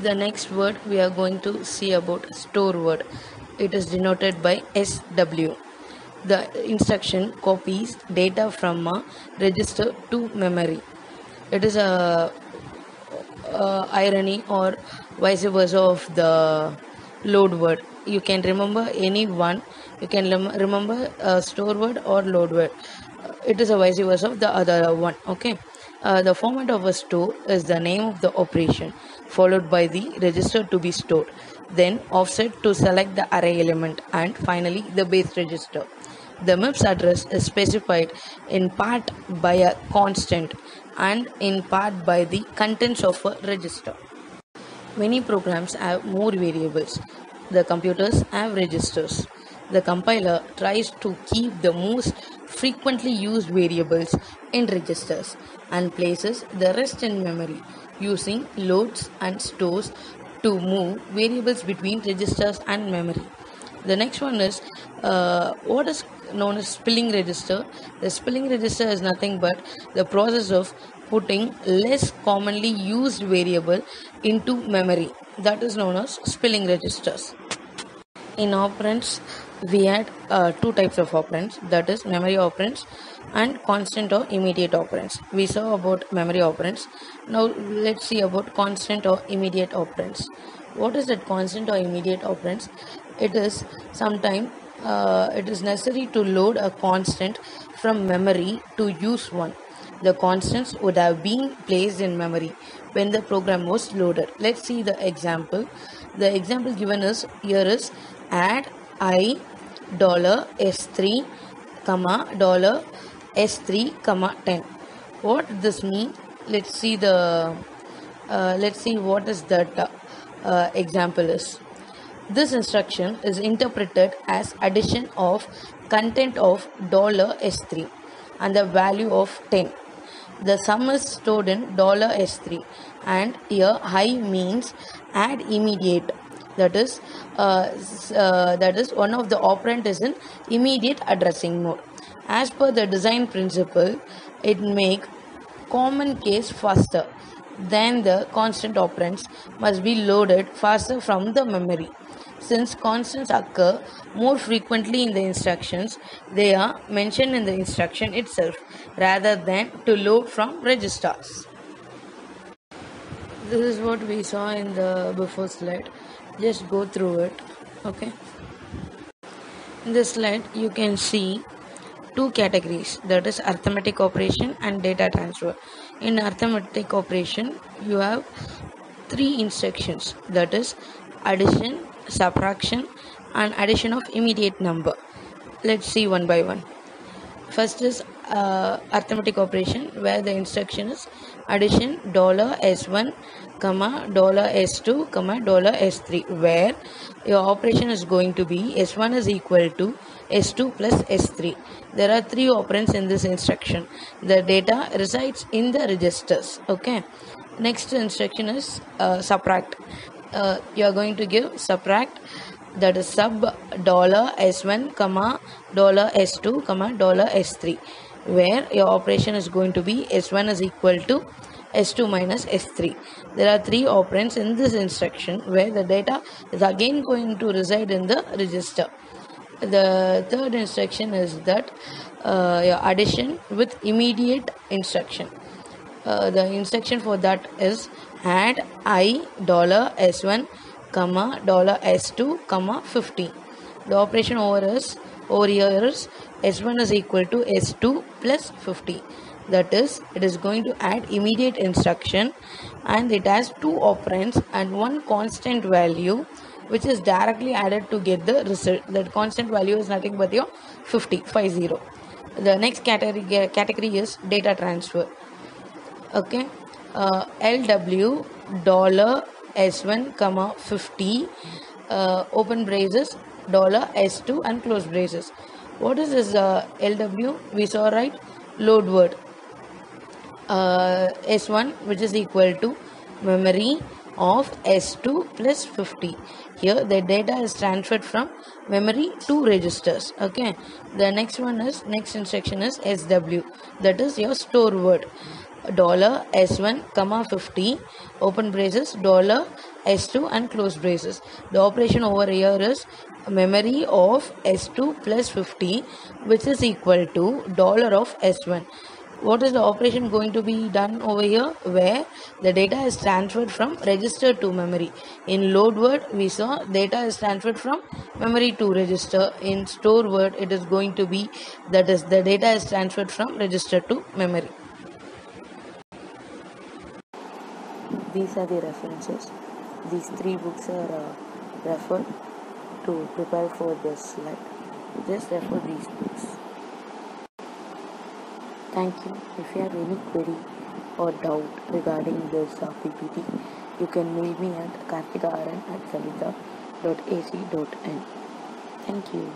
The next word we are going to see about store word. It is denoted by SW. The instruction copies data from a register to memory. It is a irony or vice versa of the load word. You can remember any one. You can remember store word or load word. It is a vice versa of the other one. Okay. The format of a store is the name of the operation followed by the register to be stored, then offset to select the array element, and finally the base register. The MIPS address is specified in part by a constant and in part by the contents of a register. Many programs have more variables. The computers have registers. The compiler tries to keep the most frequently used variables in registers and places the rest in memory using loads and stores to move variables between registers and memory. The next one is what is known as spilling register. The spilling register is nothing but the process of putting less commonly used variable into memory. That is known as spilling registers. In operands, we had two types of operands, that is memory operands and constant or immediate operands. We saw about memory operands. Now let's see about constant or immediate operands. What is that constant or immediate operands? It is sometime it is necessary to load a constant from memory to use one. The constants would have been placed in memory when the program was loaded. Let's see the example. The example given is here is add I $S3 comma $S3 comma 10. What this means? Let's see what is that example is. This instruction is interpreted as addition of content of $S3 and the value of 10. The sum is stored in $S3 and here I means add immediate. That is one of the operand is in immediate addressing mode. As per the design principle, it make common case faster. Then the constant operands must be loaded faster from the memory. Since constants occur more frequently in the instructions, they are mentioned in the instruction itself rather than to load from registers. This is what we saw in the before slide. Just go through it. Okay. In this slide, you can see two categories, that is arithmetic operation and data transfer. In arithmetic operation, you have three instructions, that is addition, subtraction and addition of immediate number. Let's see one by one. First is arithmetic operation, where the instruction is addition $S1 comma $S2 comma $S3, where your operation is going to be S1 is equal to S2 plus S3. There are three operands in this instruction. The data resides in the registers. Okay. Next instruction is subtract. You are going to give subtract, that is sub $S1 comma $S2 comma $S3, where your operation is going to be S1 is equal to S2 minus S3. There are three operands in this instruction where the data is again going to reside in the register. The third instruction is that your addition with immediate instruction. The instruction for that is add I $S1 comma $S2 comma 50. The operation over here is S1 is equal to S2 plus 50. That is, it is going to add immediate instruction and it has two operands and one constant value which is directly added to get the result. That constant value is nothing but your 50. The next category is data transfer. Okay. LW $S1 comma 50 open braces $S2 and close braces. What is this LW? We saw, right? Load word. S1 which is equal to memory of S2 plus 50. Here the data is transferred from memory to registers. Okay. The next instruction is SW, that is your store word. dollar $s1 comma 50 open braces dollar $s2 and close braces. The operation over here is memory of $s2 plus 50, which is equal to dollar of $s1. What is the operation going to be done over here? Where the data is transferred from register to memory. In load word, we saw data is transferred from memory to register. In store word, it is going to be, that is, the data is transferred from register to memory. These are the references. These 3 books are referred to prepare for this slide. Just refer these books. Thank you. If you have any query or doubt regarding this PPT, you can mail me at kartikaran@savita.ac.in. Thank you.